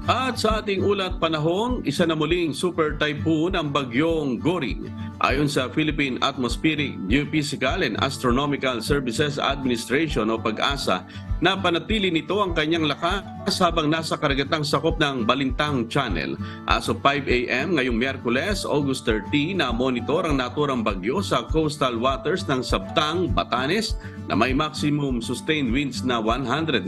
At sa ating ulat panahon, isa na muling super typhoon ang bagyong Goring. Ayon sa Philippine Atmospheric, Geophysical and Astronomical Services Administration o PAGASA, napanatili nito ang kanyang lakas habang nasa karagatang sakop ng Balintang Channel. As of 5 a.m. ngayong Miyerkules, August 30, na monitor ang naturang bagyo sa coastal waters ng Sabtang, Batanes na may maximum sustained winds na 195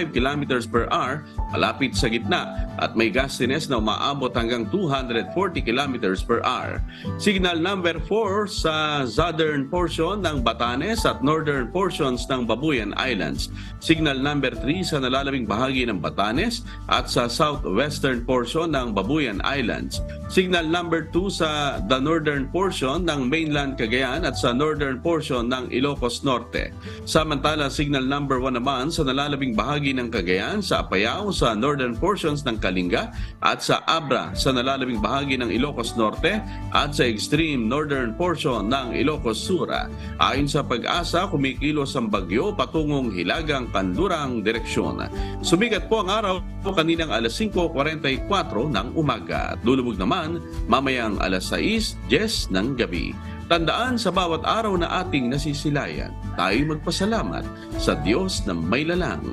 km per hour malapit sa gitna at may gustiness na umaabot hanggang 240 km per hour. Signal number 4 sa southern portion ng Batanes at northern portions ng Babuyan Islands. Signal number 3 sa nalalamig bahagi ng Batanes at sa southwestern portion ng Babuyan Islands. Signal number 2 sa the northern portion ng mainland Cagayan at sa northern portion ng Ilocos Norte. Samantala, signal number 1 naman sa nalalabing bahagi ng Cagayan, sa Apayao, sa northern portions ng Kalinga at sa Abra sa nalalabing bahagi ng Ilocos Norte at sa extreme northern portion ng Ilocos Sur. Ayon sa PAGASA, kumikilos ang bagyo patungong Hilagang Kanlurang direksyon. Sumigat po ang araw kaninang alas 5:44 ng umaga at lulubog naman mamayang alas 6:10 ng gabi. Tandaan, sa bawat araw na ating nasisilayan, tayo magpasalamat sa Diyos na may lalang.